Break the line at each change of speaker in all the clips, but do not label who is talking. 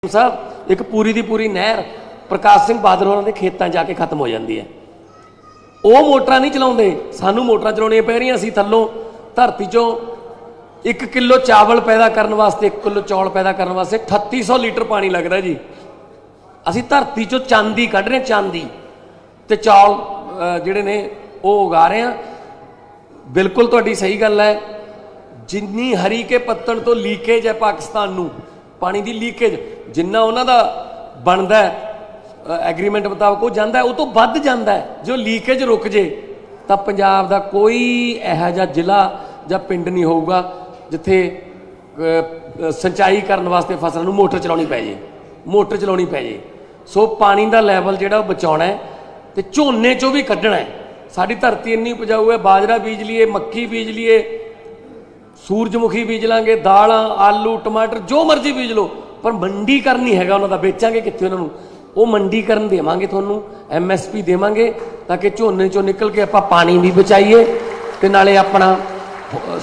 साहब एक पूरी दी पूरी नहर प्रकाश सिंह बादल होरां दे खेतां जाके खत्म हो जाती है। वो मोटर नहीं चलाते, सानू मोटर चलाउणियां पै रहीआं। असीं थल्लों धरती चों 1 किलो चावल पैदा करने वास्ते 1 किलो चौल पैदा करने वास्ते 3800 लीटर पानी लगता जी। असीं धरती चों चांदी कढ रहे, चांदी ते चौल जिहड़े ने वो उगा रहे हैं। बिल्कुल तुहाडी सही गल है। जिन्नी हरी के पत्तन तो लीकेज है पाकिस्तान नूं, पानी की लीकेज जिन्ना उन्हां दा बनदा एग्रीमेंट मुताबक वो जांदा है, वो तो वध जांदा है। जो लीकेज रुक जे तो पंजाब दा कोई इहो जिहा जिला जां पिंड नहीं होऊगा जिथे सिंचाई करने वास्ते फसलों नूं मोटर चलाउणी पै जे, मोटर चलाउणी पै जे। सो पानी का लैवल जिहड़ा बचाउणा है ते झोने चों भी कड्ढणा है। साडी धरती इन्नी उपजाऊ है, बाजरा बीज लीए, मक्की बीज लीए, सूरजमुखी बीज लांगे, दालां आलू टमाटर जो मर्जी बीज लो, पर मंडीकरण नहीं हैगा उन्हों का। बेचांगे कित्थे उन्होंने? वो मंडीकरण देवांगे, तुहानूं MSP देवांगे ताकि झोने चों निकल के आपां पानी भी बचाईए ते नाले अपना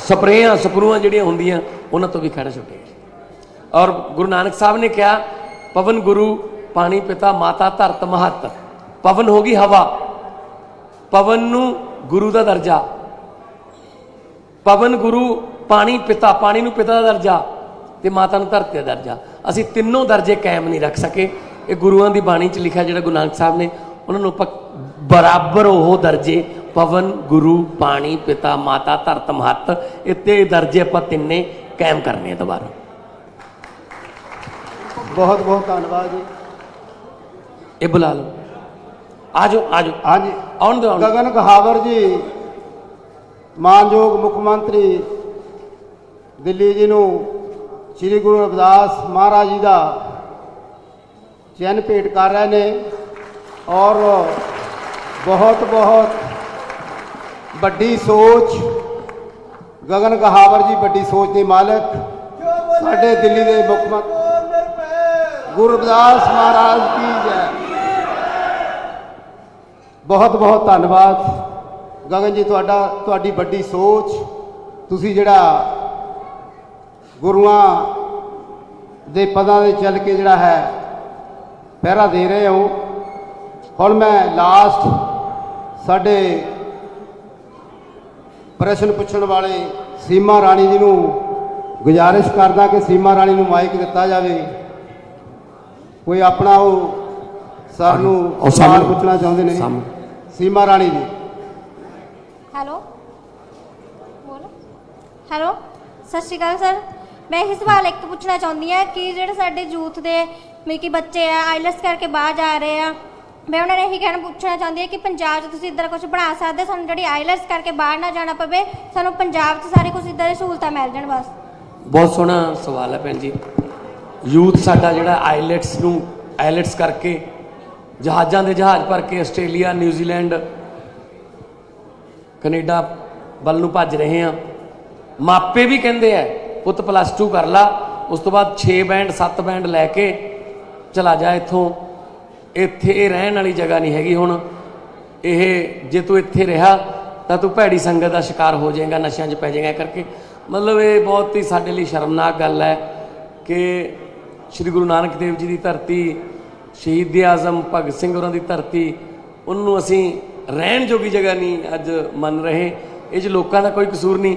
स्प्रेआं स्प्रूआं जिहड़ियां हुंदियां उन्हां तो भी खड़ा छुटे। और गुरु नानक साहब ने कहा पवन गुरु पानी पिता माता धरत महत। पवन होगी हवा, पवन नूं गुरु का दर्जा, पवन गुरु पानी पिता, पानी नूं पिता का दर्जा ते माता नूं धरती का दर्जा। असीं तिन्नों दर्जे कायम नहीं रख सके। ये गुरुआं दी बाणी च लिखा जिहड़ा गुरु नानक साहब ने उन्होंने बराबर वो दर्जे पवन गुरु पानी पिता माता धरत महत, इतने दर्जे आपां तिन्ने कायम करने दोबारा।
बहुत बहुत धन्यवाद जी।
ये बुला लो, आजो आजो।
हाँ जी,
आउण दो।
गगन कहावर जी मानयोग मुख मंत्री दिल्ली जी नूं श्री गुरु रविदास महाराज जी का चैन भेंट कर रहे हैं। और बहुत बहुत बड़ी सोच, गगन कहावर जी बड़ी सोच के मालक, साडे दिल्ली के मुख्यमंत्री गुरु रविदास महाराज की जय। बहुत बहुत धन्यवाद गगन जी, तुहाडी बड़ी सोच, तुसी जिहड़ा गुरुआं दे पदां दे चल के जिहड़ा है पहरा दे रहे हो। हुण मैं लास्ट साडे प्रश्न पुछण वाले सीमा राणी जी नूं गुजारिश करदा कि सीमा राणी नूं माइक दिता जाए। कोई अपना वो सर नूं सवाल पुछना चाहुंदे ने। सीमा राणी जी।
हेलो बोलो। हेलो सत श्री अकाल सर। मैं यही सवाल एक पूछना चाहती हाँ कि जो साढ़े यूथ के मतलब कि बच्चे है आईलैट्स करके बाहर जा रहे हैं, मैं उन्होंने यही कहना पूछना चाहती हूँ कि पंजाब तुम इधर कुछ बना सकते, सू जी आईलैट्स करके बाहर ना जाना पवे, सू पंजाब सारी कुछ इधर सहूलतां मिल जाए बस।
बहुत सोहना सवाल है भैन जी। यूथ साडा जिहड़ा आईलैट्स करके जहाज़ों के जहाज़ भर के आस्ट्रेलिया न्यूजीलैंड कनेडा वल नूं भज रहे हैं। मापे भी कहते हैं पुत +2 कर ला, उस तो बाद 6 बैंड 7 बैंड लैके चला जा इत्थों। इत्थे रहन वाली जगह नहीं हैगी। हुण ये जे तू इत्थे रहा तो तू भैड़ी संगत का शिकार हो जाएगा, नशे पै जाएगा करके। मतलब ये बहुत ही साडे लई शर्मनाक गल है कि श्री गुरु नानक देव जी की धरती, शहीद आज़म भगत सिंह होरां दी धरती, उन्होंने असीं रहन जोगी जगह नहीं अज मन रहे। ये लोगों का कोई कसूर नहीं,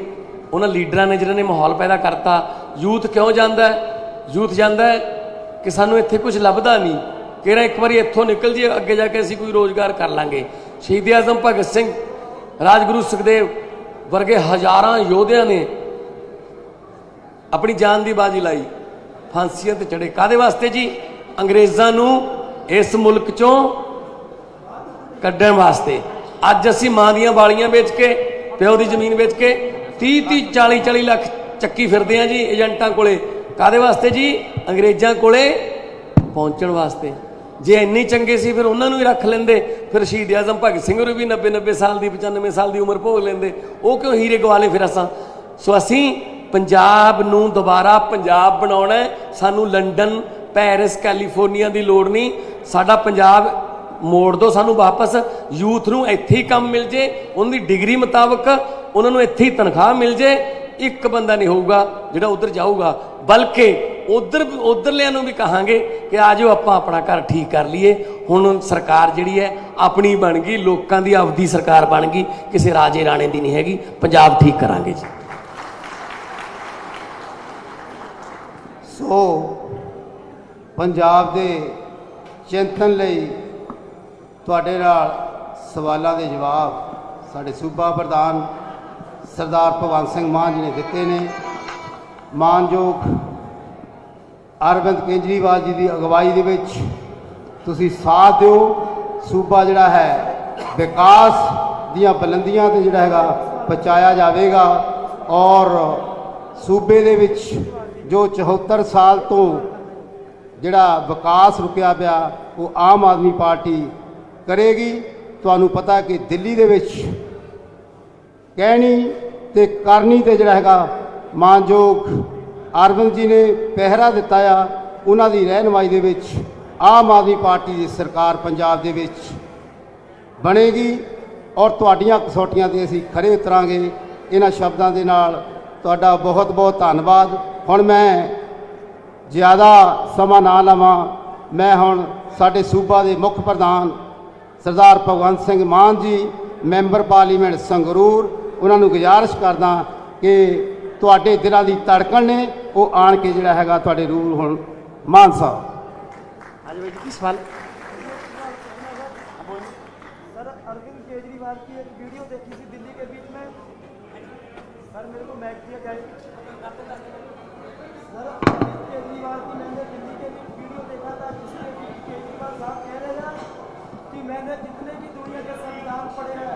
उन्होंने लीडर ने जिन्होंने माहौल पैदा करता। यूथ क्यों जाता है? यूथ जाता है कि सानू इत्थे कुछ लभदा नहीं, कि एक बार इत्थों निकल जाइए, अगे जाके असीं कोई रोज़गार कर लांगे। शहीद आज़म भगत सिंह, राजगुरु सुखदेव वर्गे हज़ारां योधिया ने अपनी जान की बाजी लाई, फांसियां ते चढ़े। काहदे वास्ते जी? अंग्रेज़ां नूं इस मुल्क चों कड्ढण वास्ते। अज असीं मां दियां बालियां बेच के, प्यो की जमीन बेच के 30-30 40-40 लाख चक्की फिरदे हैं जी एजेंटां कोले। काहदे वास्ते जी? अंग्रेज़ां कोले पहुंचण वास्ते। जे इन्ने चंगे सी फिर उन्होंने ही रख लेंदे, फिर शहीद आज़म भगत सिंह भी 90-90 साल की 95 साल की उम्र भोग लेंदे। वो क्यों हीरे गवाले फिर असां? सो असीं पंजाब नूं दोबारा पंजाब बनाउणा है। सानूं लंडन पैरिस कैलीफोर्निया की लोड़ नहीं। साडा पंजाब मोड़ दो सानू वापस। यूथ नूं इत्थे ही काम मिल जे, उन्हां दी डिग्री मुताबक उन्होंने इत्थे ही तनख्वाह मिल जे। एक बंदा नहीं होगा जिहड़ा उधर जाऊगा, बल्कि ਉਧਰਲਿਆਂ ਨੂੰ ਵੀ ਕਹਾਂਗੇ ਕਿ ਆ ਜਾਓ ਆਪਾਂ ਆਪਣਾ ਘਰ ਠੀਕ ਕਰ ਲਈਏ। ਹੁਣ ਸਰਕਾਰ ਜਿਹੜੀ ਹੈ ਆਪਣੀ ਬਣ ਗਈ, ਲੋਕਾਂ ਦੀ ਆਪਦੀ ਸਰਕਾਰ ਬਣ ਗਈ, ਕਿਸੇ ਰਾਜੇ ਰਾਣੇ ਦੀ ਨਹੀਂ ਹੈਗੀ। ਪੰਜਾਬ ਠੀਕ ਕਰਾਂਗੇ ਜੀ।
ਸੋ ਪੰਜਾਬ ਦੇ ਚਿੰਤਨ ਲਈ ਤੁਹਾਡੇ ਨਾਲ ਸਵਾਲਾਂ ਦੇ ਜਵਾਬ ਸਾਡੇ ਸੂਬਾ ਪ੍ਰਧਾਨ ਸਰਦਾਰ ਭਗਵੰਤ ਸਿੰਘ ਮਾਨ ਜੀ ਨੇ ਦਿੱਤੇ ਨੇ। ਮਾਨਯੋਗ ਅਰਵਿੰਦ ਕੇਜਰੀਵਾਲ ਜੀ ਦੀ ਅਗਵਾਈ ਦੇ ਵਿੱਚ ਤੁਸੀਂ ਸਾਥ ਦਿਓ। ਸੂਬਾ ਜਿਹੜਾ ਹੈ ਵਿਕਾਸ ਦੀਆਂ ਬੁਲੰਦੀਆਂ ਤੇ ਜਿਹੜਾ ਹੈਗਾ ਪਹੁੰਚਾਇਆ ਜਾਵੇਗਾ ਔਰ ਸੂਬੇ ਦੇ ਵਿੱਚ ਜੋ 74 ਸਾਲ ਤੋਂ ਜਿਹੜਾ ਵਿਕਾਸ ਰੁਕਿਆ ਪਿਆ ਉਹ ਆਮ ਆਦਮੀ ਪਾਰਟੀ ਕਰੇਗੀ। ਤੁਹਾਨੂੰ ਪਤਾ ਕਿ ਦਿੱਲੀ ਦੇ ਵਿੱਚ ਕਹਿਣੀ ਤੇ ਕਰਨੀ ਤੇ ਜਿਹੜਾ ਹੈਗਾ ਮਾਨਯੋਗ ਅਰਵਿੰਦ ਜੀ ਨੇ ਪਹਿਰਾ ਦਿੱਤਾ ਆ। ਉਹਨਾਂ ਦੀ ਰਹਿਨੁਮਾਈ ਦੇ ਵਿੱਚ ਆਮ ਆਦਮੀ ਪਾਰਟੀ ਦੀ ਸਰਕਾਰ ਪੰਜਾਬ ਦੇ ਵਿੱਚ ਬਣੇਗੀ ਔਰ ਤੁਹਾਡੀਆਂ ਕਸੌਟੀਆਂ 'ਤੇ ਅਸੀਂ ਖਰੇ ਉਤਰਾਂਗੇ। ਇਹਨਾਂ ਸ਼ਬਦਾਂ ਦੇ ਨਾਲ ਤੁਹਾਡਾ ਬਹੁਤ ਬਹੁਤ ਧੰਨਵਾਦ। ਹੁਣ ਮੈਂ ਜ਼ਿਆਦਾ ਸਮਾਂ ਨਾ ਲਵਾਂ। ਮੈਂ ਹੁਣ ਸਾਡੇ ਸੂਬਾ ਦੇ ਮੁੱਖ ਪ੍ਰਧਾਨ ਸਰਦਾਰ ਭਗਵੰਤ ਸਿੰਘ ਮਾਨ ਜੀ ਮੈਂਬਰ ਪਾਰਲੀਮੈਂਟ ਸੰਗਰੂਰ ਉਹਨਾਂ ਨੂੰ ਗੁਜ਼ਾਰਿਸ਼ ਕਰਦਾ ਕਿ ਤੁਹਾਡੇ ਦਿਲਾਂ ਦੀ ਧੜਕਣ ਨੇ ਉਹ ਆਣ ਕੇ ਜਿਹੜਾ ਹੈਗਾ ਤੁਹਾਡੇ ਰੂਲ ਹੁਣ ਮਾਨ ਸਾਹਿਬ।
आज भाई जी सवाल
सर अरविंद केजरीवाल की एक वीडियो देखी थी दिल्ली के बीच में। सर मेरे को मैच दिया जाए। सर अरविंद केजरीवाल की मैंने दिल्ली के बीच वीडियो देखा था जिसमें कि केजरीवाल साहब कह रहे हैं कि मैंने जितने भी दुनिया के संविधान पढ़े हैं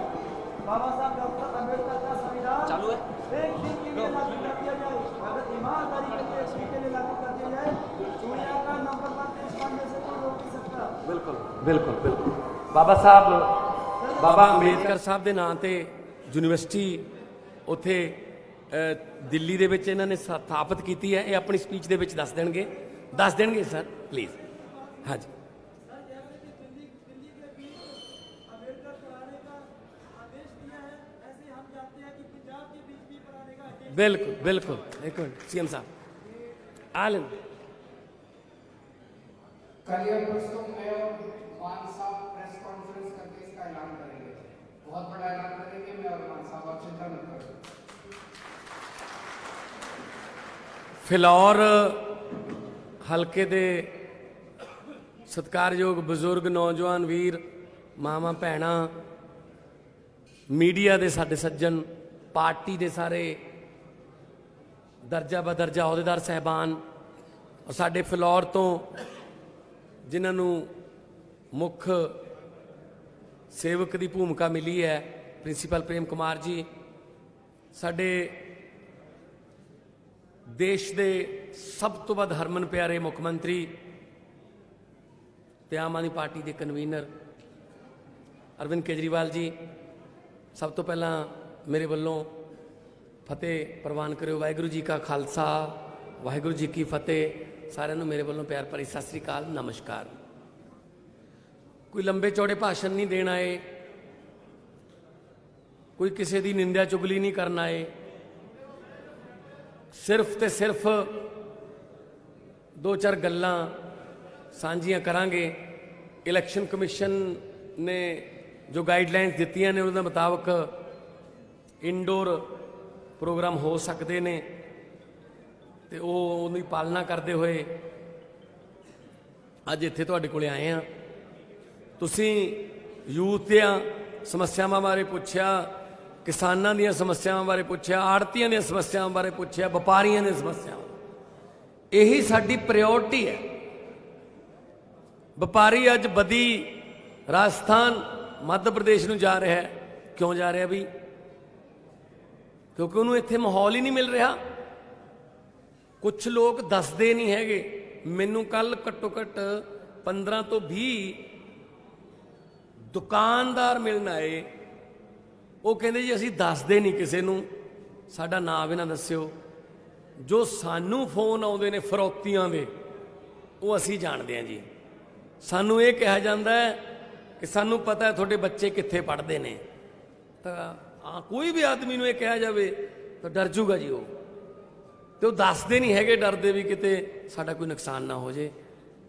बाबा साहब डॉक्टर अम्बेडकर का संविधान चालू है एक दिन के लिए लागू कर दिया जाए। अगर ईमानदारी के लिए एक दिन के लिए लागू कर दिया जाए दुनिया का नंबर 1 देश बनने से कोई रोक नहीं सकता।
बिल्कुल बिल्कुल बिल्कुल। बाबा साहब बाबा अंबेडकर साहब ਦੇ ਨਾਂ ਤੇ ਯੂਨੀਵਰਸਿਟੀ ਉੱਥੇ ਦਿੱਲੀ ਦੇ ਵਿੱਚ ਇਹਨਾਂ ਨੇ ਸਥਾਪਿਤ ਕੀਤੀ ਹੈ। ਇਹ ਆਪਣੀ ਸਪੀਚ ਦੇ ਵਿੱਚ ਦੱਸ ਦੇਣਗੇ ਸਰ ਪਲੀਜ਼। ਹਾਂਜੀ बिल्कुल बिल्कुल। एक मिनट सीएम साहब आलन
कल या परसों मैं और मान साहब प्रेस कॉन्फ्रेंस करके इसका ऐलान करेंगे। बहुत बड़ा ऐलान करेंगे मैं और मान साहब, आप चिंता मत करो।
ਫਿਲੌਰ ਹਲਕੇ ਦੇ ਸਤਿਕਾਰਯੋਗ ਬਜ਼ੁਰਗ ਨੌਜਵਾਨ ਵੀਰ ਮਾਵਾਂ ਭੈਣਾਂ ਮੀਡੀਆ ਦੇ ਸਾਡੇ ਸੱਜਣ ਪਾਰਟੀ ਦੇ ਸਾਰੇ ਦਰਜਾ ਬਦਰਜਾ ਅਹੁਦੇਦਾਰ ਸਾਹਿਬਾਨ ਔਰ ਸਾਡੇ ਫਿਲੌਰ ਤੋਂ ਜਿਨ੍ਹਾਂ ਨੂੰ ਮੁੱਖ ਸੇਵਕ ਦੀ ਭੂਮਿਕਾ ਮਿਲੀ ਹੈ ਪ੍ਰਿੰਸੀਪਲ ਪ੍ਰੇਮ ਕੁਮਾਰ ਜੀ, ਸਾਡੇ ਦੇਸ਼ ਦੇ ਸਭ ਤੋਂ ਵੱਧ ਹਰਮਨ ਪਿਆਰੇ ਮੁੱਖ ਮੰਤਰੀ ਤੇ ਆਮ ਆਦਮੀ ਪਾਰਟੀ ਦੇ ਕਨਵੀਨਰ ਅਰਵਿੰਦ ਕੇਜਰੀਵਾਲ ਜੀ, ਸਭ ਤੋਂ ਪਹਿਲਾਂ ਮੇਰੇ ਵੱਲੋਂ ਫਤਿਹ ਪ੍ਰਵਾਨ ਕਰਿਓ। ਵਾਹਿਗੁਰੂ ਜੀ ਕਾ ਖਾਲਸਾ ਵਾਹਿਗੁਰੂ ਜੀ ਕੀ ਫਤਿਹ। ਸਾਰਿਆਂ ਨੂੰ ਮੇਰੇ ਵੱਲੋਂ ਪਿਆਰ ਭਰੀ ਸਤਿ ਸ੍ਰੀ ਅਕਾਲ, ਨਮਸਕਾਰ। ਕੋਈ ਲੰਬੇ ਚੌੜੇ ਭਾਸ਼ਣ ਨਹੀਂ ਦੇਣ ਆਏ, ਕੋਈ ਕਿਸੇ ਦੀ ਨਿੰਦਿਆ ਚੁਗਲੀ ਨਹੀਂ ਕਰਨ ਆਏ। ਸਿਰਫ ਤੇ ਸਿਰਫ ਦੋ ਚਾਰ ਗੱਲਾਂ ਸਾਂਝੀਆਂ ਕਰਾਂਗੇ। ਇਲੈਕਸ਼ਨ ਕਮਿਸ਼ਨ ਨੇ ਜੋ ਗਾਈਡਲਾਈਨਸ ਦਿੱਤੀਆਂ ਨੇ ਉਹਨਾਂ ਦੇ ਮੁਤਾਬਕ ਇਨਡੋਰ ਪ੍ਰੋਗਰਾਮ ਹੋ ਸਕਦੇ ਨੇ ਤੇ ਉਹ ਉਹਦੀ ਪਾਲਣਾ ਕਰਦੇ ਹੋਏ ਅੱਜ ਇੱਥੇ ਤੁਹਾਡੇ ਕੋਲੇ ਆਏ ਆ। ਤੁਸੀਂ ਯੂਥ ਦੀਆਂ ਸਮੱਸਿਆਵਾਂ ਬਾਰੇ ਪੁੱਛਿਆ, ਕਿਸਾਨਾਂ ਦੀਆਂ ਸਮੱਸਿਆਵਾਂ ਬਾਰੇ ਪੁੱਛਿਆ, ਆੜ੍ਹਤੀਆਂ ਦੀਆਂ ਸਮੱਸਿਆਵਾਂ ਬਾਰੇ ਪੁੱਛਿਆ, ਵਪਾਰੀਆਂ ਦੀਆਂ ਸਮੱਸਿਆਵਾਂ। ਇਹੀ ਸਾਡੀ ਪ੍ਰਾਇਓਰਟੀ ਹੈ। ਵਪਾਰੀ ਅੱਜ ਬਦੀ ਰਾਜਸਥਾਨ ਮੱਧ ਪ੍ਰਦੇਸ਼ ਨੂੰ ਜਾ ਰਿਹਾ ਹੈ। ਕਿਉਂ ਜਾ ਰਿਹਾ ਵੀ? ਕਿਉਂਕਿ ਉਹਨੂੰ ਇੱਥੇ ਮਾਹੌਲ ਹੀ ਨਹੀਂ ਮਿਲ ਰਿਹਾ। ਕੁਝ ਲੋਕ ਦੱਸਦੇ ਨਹੀਂ ਹੈਗੇ। ਮੈਨੂੰ ਕੱਲ ਘੱਟੋ ਘੱਟ 15 ਤੋਂ 20 ਦੁਕਾਨਦਾਰ ਮਿਲਣ ਆਏ। ਉਹ ਕਹਿੰਦੇ ਜੀ ਅਸੀਂ ਦੱਸਦੇ ਨਹੀਂ ਕਿਸੇ ਨੂੰ, ਸਾਡਾ ਨਾਮ ਵੀ ਨਾ ਦੱਸਿਓ। ਜੋ ਸਾਨੂੰ ਫੋਨ ਆਉਂਦੇ ਨੇ ਫਰੌਤੀਆਂ ਦੇ ਉਹ ਅਸੀਂ ਜਾਣਦੇ ਹਾਂ ਜੀ। ਸਾਨੂੰ ਇਹ ਕਿਹਾ ਜਾਂਦਾ ਹੈ ਕਿ ਸਾਨੂੰ ਪਤਾ ਹੈ ਤੁਹਾਡੇ ਬੱਚੇ ਕਿੱਥੇ ਪੜ੍ਹਦੇ ਨੇ। ਤਾਂ ਕੋਈ ਵੀ ਆਦਮੀ ਨੂੰ ਇਹ ਕਿਹਾ ਜਾਵੇ ਤਾਂ ਡਰ ਜੂਗਾ ਜੀ ਉਹ। ਤੇ ਉਹ ਦੱਸਦੇ ਨਹੀਂ ਹੈਗੇ, ਡਰਦੇ ਵੀ ਕਿਤੇ ਸਾਡਾ ਕੋਈ ਨੁਕਸਾਨ ਨਾ ਹੋ ਜੇ।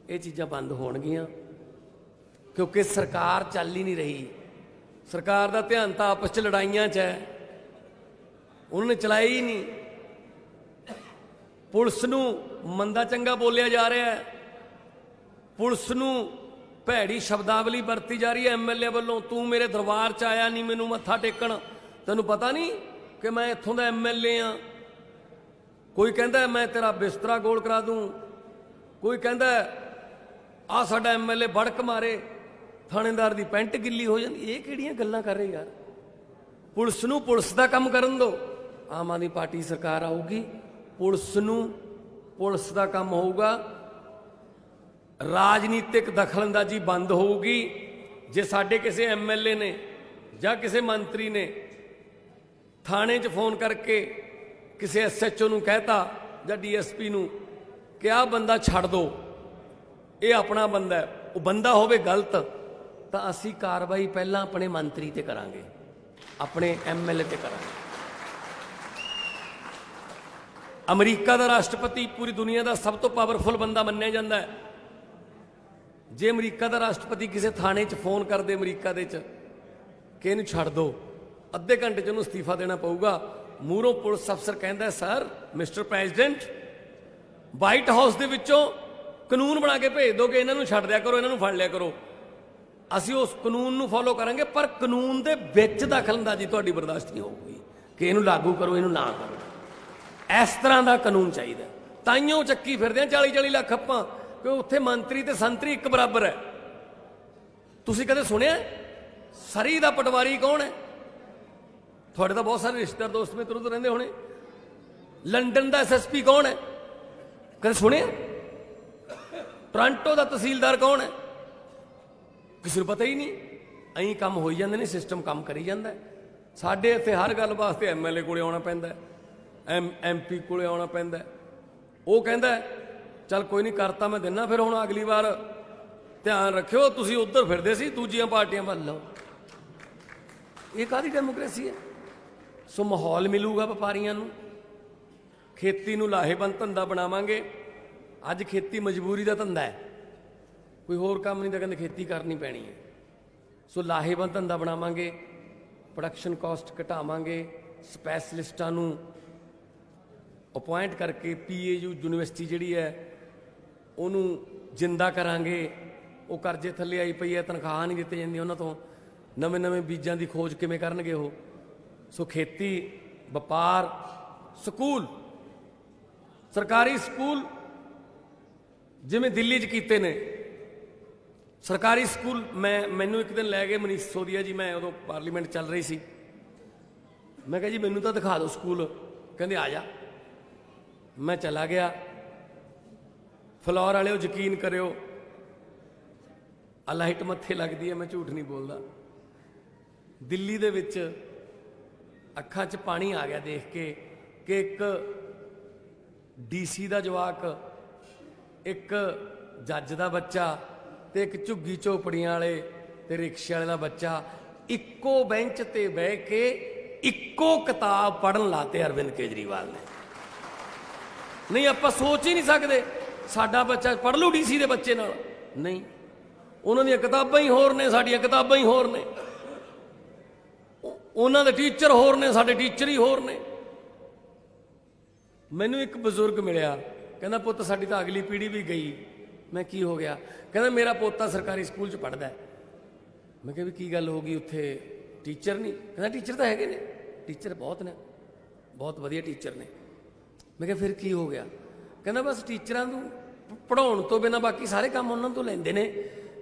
ਇਹ ਚੀਜ਼ਾਂ ਬੰਦ ਹੋਣਗੀਆਂ ਕਿਉਂਕਿ ਸਰਕਾਰ ਚੱਲ ਹੀ ਨਹੀਂ ਰਹੀ। ਸਰਕਾਰ ਦਾ ਧਿਆਨ ਤਾਂ ਆਪਸ 'ਚ ਲੜਾਈਆਂ 'ਚ ਹੈ, ਉਹਨਾਂ ਨੇ ਚਲਾਈ ਹੀ ਨਹੀਂ। ਪੁਲਿਸ ਨੂੰ ਮੰਦਾ ਚੰਗਾ ਬੋਲਿਆ ਜਾ ਰਿਹਾ ਹੈ, ਪੁਲਿਸ ਨੂੰ ਭੈੜੀ ਸ਼ਬਦਾਵਲੀ ਵਰਤੀ ਜਾ ਰਹੀ ਹੈ ਐਮਐਲਏ ਵੱਲੋਂ। ਤੂੰ ਮੇਰੇ ਦਰਬਾਰ 'ਚ ਆਇਆ ਨਹੀਂ ਮੈਨੂੰ ਮੱਥਾ ਟੇਕਣ, ਤੈਨੂੰ ਪਤਾ ਨਹੀਂ ਕਿ ਮੈਂ ਇੱਥੋਂ ਦਾ ਐਮਐਲਏ ਹਾਂ। ਕੋਈ ਕਹਿੰਦਾ ਮੈਂ ਤੇਰਾ ਬਿਸਤਰਾ ਗੋਲ ਕਰਾ ਦੂੰ, ਕੋਈ ਕਹਿੰਦਾ ਆ ਸਾਡਾ ਐਮਐਲਏ ਬੜਕ ਮਾਰੇ, ਥਾਣੇਦਾਰ ਦੀ ਪੈਂਟ ਗਿੱਲੀ ਹੋ ਜਾਂਦੀ। ਇਹ ਕਿਹੜੀਆਂ ਗੱਲਾਂ ਕਰ ਰਹੇ ਯਾਰ? ਪੁਲਿਸ ਨੂੰ ਪੁਲਿਸ ਦਾ ਕੰਮ ਕਰਨ ਦਿਓ। ਆਮ ਆਦਮੀ ਪਾਰਟੀ ਸਰਕਾਰ ਆਊਗੀ, ਪੁਲਿਸ ਨੂੰ ਪੁਲਿਸ ਦਾ ਕੰਮ ਹੋਊਗਾ, ਰਾਜਨੀਤਿਕ ਦਖਲਅੰਦਾਜ਼ੀ ਬੰਦ ਹੋਊਗੀ। ਜੇ ਸਾਡੇ ਕਿਸੇ ਐਮਐਲਏ ਨੇ ਜਾਂ ਕਿਸੇ ਮੰਤਰੀ ਨੇ ਥਾਣੇ 'ਚ ਫੋਨ ਕਰਕੇ ਕਿਸੇ ਐਸਐਚਓ ਨੂੰ ਕਹਿਤਾ ਜਾਂ ਡੀਐਸਪੀ ਨੂੰ ਕਿ ਆਹ ਬੰਦਾ ਛੱਡ ਦਿਓ, ਇਹ ਆਪਣਾ ਬੰਦਾ ਹੈ, ਉਹ ਬੰਦਾ ਹੋਵੇ ਗਲਤ, ਤਾਂ ਅਸੀਂ ਕਾਰਵਾਈ ਪਹਿਲਾਂ ਆਪਣੇ ਮੰਤਰੀ ਤੇ ਕਰਾਂਗੇ, ਆਪਣੇ ਐਮਐਲਏ ਤੇ ਕਰਾਂਗੇ। ਅਮਰੀਕਾ ਦਾ ਰਾਸ਼ਟਰਪਤੀ ਪੂਰੀ ਦੁਨੀਆ ਦਾ ਸਭ ਤੋਂ ਪਾਵਰਫੁਲ ਬੰਦਾ ਮੰਨਿਆ ਜਾਂਦਾ ਹੈ। ਜੇ ਅਮਰੀਕਾ ਦਾ ਰਾਸ਼ਟਰਪਤੀ ਕਿਸੇ ਥਾਣੇ 'ਚ ਫੋਨ ਕਰਦੇ ਅਮਰੀਕਾ ਦੇ 'ਚ ਕਿ ਇਹਨੂੰ ਛੱਡ ਦਿਓ, ਅੱਧੇ ਘੰਟੇ 'ਚ ਉਹਨੂੰ ਅਸਤੀਫਾ ਦੇਣਾ ਪਊਗਾ। ਮੂਹਰੋਂ ਪੁਲਿਸ ਅਫਸਰ ਕਹਿੰਦਾ sir mister president, white house ਦੇ ਵਿੱਚੋਂ ਕਾਨੂੰਨ ਬਣਾ ਕੇ ਭੇਜ ਦਿਓ ਕਿ ਇਹਨਾਂ ਨੂੰ ਛੱਡ ਦਿਆ ਕਰੋ, ਇਹਨਾਂ ਨੂੰ ਫੜ ਲਿਆ ਕਰੋ, ਅਸੀਂ ਉਸ ਕਾਨੂੰਨ ਨੂੰ ਫੋਲੋ ਕਰਾਂਗੇ, ਪਰ ਕਾਨੂੰਨ ਦੇ ਵਿੱਚ ਦਖਲਅੰਦਾਜ਼ੀ ਤੁਹਾਡੀ ਬਰਦਾਸ਼ਤ ਨਹੀਂ ਹੋਊਗੀ ਕਿ ਇਹਨੂੰ ਲਾਗੂ ਕਰੋ, ਇਹਨੂੰ ਨਾ ਕਰੋ। ਇਸ ਤਰ੍ਹਾਂ ਦਾ ਕਾਨੂੰਨ ਚਾਹੀਦਾ। ਤਾਈਓ ਚੱਕੀ ਫਿਰਦੇ ਆ 40-40 ਲੱਖ ਆਪਾਂ ਕਿ ਉੱਥੇ ਮੰਤਰੀ ਤੇ ਸੰਤਰੀ ਇੱਕ ਬਰਾਬਰ ਹੈ। ਤੁਸੀਂ ਕਦੇ ਸੁਣਿਆ ਸਰੀ ਦਾ ਪਟਵਾਰੀ ਕੌਣ ਹੈ? ਤੁਹਾਡੇ ਤਾਂ ਬਹੁਤ ਸਾਰੇ ਰਿਸ਼ਤੇਦਾਰ ਦੋਸਤ ਮਿੱਤਰ ਉੱਧਰ ਰਹਿੰਦੇ ਹੋਣੇ। ਲੰਡਨ ਦਾ ਐਸਐਸਪੀ ਕੌਣ ਹੈ? ਕਦੇ ਸੁਣਿਆ? ਟੋਰਾਂਟੋ ਦਾ ਤਹਿਸੀਲਦਾਰ ਕੌਣ ਹੈ? ਕਿਸੇ ਨੂੰ ਪਤਾ ਹੀ ਨਹੀਂ। ਐਂ ਕੰਮ ਹੋਈ ਜਾਂਦੇ ਨੇ, ਸਿਸਟਮ ਕੰਮ ਕਰੀ ਜਾਂਦਾ। ਸਾਡੇ ਇੱਥੇ ਹਰ ਗੱਲ ਵਾਸਤੇ ਐਮਐਲਏ ਕੋਲੇ ਆਉਣਾ ਪੈਂਦਾ, ਐਮਪੀ ਕੋਲੇ ਆਉਣਾ ਪੈਂਦਾ। ਉਹ ਕਹਿੰਦਾ ਚੱਲ ਕੋਈ ਨਹੀਂ ਕਰਤਾ ਮੈਂ ਦਿੰਦਾ, ਫਿਰ ਹੁਣ ਅਗਲੀ ਵਾਰ ਧਿਆਨ ਰੱਖਿਓ ਤੁਸੀਂ ਉੱਧਰ ਫਿਰਦੇ ਸੀ ਦੂਜੀਆਂ ਪਾਰਟੀਆਂ ਵੱਲ ਲਓ। ਇਹ ਕਾਹਦੀ ਡੈਮੋਕ੍ਰੇਸੀ ਹੈ? ਸੋ ਮਾਹੌਲ ਮਿਲੂਗਾ ਵਪਾਰੀਆਂ ਨੂੰ, ਖੇਤੀ ਨੂੰ ਲਾਹੇਵੰਦ ਧੰਦਾ ਬਣਾਵਾਂਗੇ। ਅੱਜ ਖੇਤੀ ਮਜਬੂਰੀ ਦਾ ਧੰਦਾ ਹੈ, ਕੋਈ ਹੋਰ ਕੰਮ ਨਹੀਂ ਤਾਂ ਕਹਿੰਦੇ ਖੇਤੀ ਕਰਨੀ ਪੈਣੀ ਹੈ। ਸੋ ਲਾਹੇਵੰਦ ਧੰਦਾ ਬਣਾਵਾਂਗੇ, ਪ੍ਰੋਡਕਸ਼ਨ ਕਾਸਟ ਘਟਾਵਾਂਗੇ, ਸਪੈਸ਼ਲਿਸਟਾਂ ਨੂੰ ਅਪੁਆਇੰਟ ਕਰਕੇ ਪੀਏਯੂ ਯੂਨੀਵਰਸਿਟੀ ਜਿਹੜੀ ਹੈ ਉਹਨੂੰ ਜਿੰਦਾ ਕਰਾਂਗੇ। ਉਹ ਕਰਜ਼ੇ ਥੱਲੇ ਆਈ ਪਈ ਹੈ, ਤਨਖਾਹ ਨਹੀਂ ਦਿੱਤੀ ਜਾਂਦੀ ਉਹਨਾਂ ਤੋਂ, ਨਵੇਂ ਬੀਜਾਂ ਦੀ ਖੋਜ ਕਿਵੇਂ ਕਰਨਗੇ ਉਹ? ਸੋ ਖੇਤੀ, ਵਪਾਰ, ਸਕੂਲ, ਸਰਕਾਰੀ ਸਕੂਲ ਜਿਵੇਂ ਦਿੱਲੀ 'ਚ ਕੀਤੇ ਨੇ ਸਰਕਾਰੀ ਸਕੂਲ। ਮੈਨੂੰ ਇੱਕ ਦਿਨ ਲੈ ਗਏ ਮਨੀਸ਼ ਸਿਸੋਦੀਆ ਜੀ, ਮੈਂ ਉਦੋਂ ਪਾਰਲੀਮੈਂਟ ਚੱਲ ਰਹੀ ਸੀ। ਮੈਂ ਕਿਹਾ ਜੀ ਮੈਨੂੰ ਤਾਂ ਦਿਖਾ ਦਿਓ ਸਕੂਲ। ਕਹਿੰਦੇ ਆ ਜਾ। ਮੈਂ ਚਲਾ ਗਿਆ। ਫਲੋਰ ਵਾਲਿਓ ਯਕੀਨ ਕਰਿਓ, ਆ ਲਾਈਟ ਮੱਥੇ ਲੱਗਦੀ ਹੈ, ਮੈਂ ਝੂਠ ਨਹੀਂ ਬੋਲਦਾ। ਦਿੱਲੀ ਦੇ ਵਿੱਚ ਅੱਖਾਂ 'ਚ ਪਾਣੀ ਆ ਗਿਆ ਦੇਖ ਕੇ ਕਿ ਇੱਕ ਡੀਸੀ ਦਾ ਜਵਾਕ, ਇੱਕ ਜੱਜ ਦਾ ਬੱਚਾ ਤੇ ਇੱਕ ਝੁੱਗੀ ਝੋਪੜੀਆਂ ਵਾਲੇ ਤੇ ਰਿਕਸ਼ੇ ਵਾਲੇ ਦਾ ਬੱਚਾ ਇੱਕੋ ਬੈਂਚ ਤੇ ਬਹਿ ਕੇ ਇੱਕੋ ਕਿਤਾਬ ਪੜ੍ਹਨ ਲਾਤੇ ਅਰਵਿੰਦ ਕੇਜਰੀਵਾਲ ਨੇ। ਨਹੀਂ ਆਪਾਂ ਸੋਚ ਹੀ ਨਹੀਂ ਸਕਦੇ ਸਾਡਾ ਬੱਚਾ ਪੜ੍ਹ ਲੂ ਡੀਸੀ ਦੇ ਬੱਚੇ ਨਾਲ। ਨਹੀਂ, ਉਹਨਾਂ ਦੀਆਂ ਕਿਤਾਬਾਂ ਹੀ ਹੋਰ ਨੇ, ਸਾਡੀਆਂ ਕਿਤਾਬਾਂ ਹੀ ਹੋਰ ਨੇ। ਉਹਨਾਂ ਦੇ ਟੀਚਰ ਹੋਰ ਨੇ, ਸਾਡੇ ਟੀਚਰ ਹੀ ਹੋਰ ਨੇ। ਮੈਨੂੰ ਇੱਕ ਬਜ਼ੁਰਗ ਮਿਲਿਆ, ਕਹਿੰਦਾ ਪੁੱਤ ਸਾਡੀ ਤਾਂ ਅਗਲੀ ਪੀੜ੍ਹੀ ਵੀ ਗਈ। ਮੈਂ ਕੀ ਹੋ ਗਿਆ? ਕਹਿੰਦਾ ਮੇਰਾ ਪੋਤਾ ਸਰਕਾਰੀ ਸਕੂਲ 'ਚ ਪੜ੍ਹਦਾ। ਮੈਂ ਕਿਹਾ ਵੀ ਕੀ ਗੱਲ ਹੋ ਗਈ, ਉੱਥੇ ਟੀਚਰ ਨਹੀਂ? ਕਹਿੰਦਾ ਟੀਚਰ ਤਾਂ ਹੈਗੇ ਨੇ, ਟੀਚਰ ਬਹੁਤ ਨੇ, ਬਹੁਤ ਵਧੀਆ ਟੀਚਰ ਨੇ। ਮੈਂ ਕਿਹਾ ਫਿਰ ਕੀ ਹੋ ਗਿਆ? ਕਹਿੰਦਾ ਬਸ ਟੀਚਰਾਂ ਨੂੰ ਪੜ੍ਹਾਉਣ ਤੋਂ ਬਿਨਾਂ ਬਾਕੀ ਸਾਰੇ ਕੰਮ ਉਹਨਾਂ ਤੋਂ ਲੈਂਦੇ ਨੇ।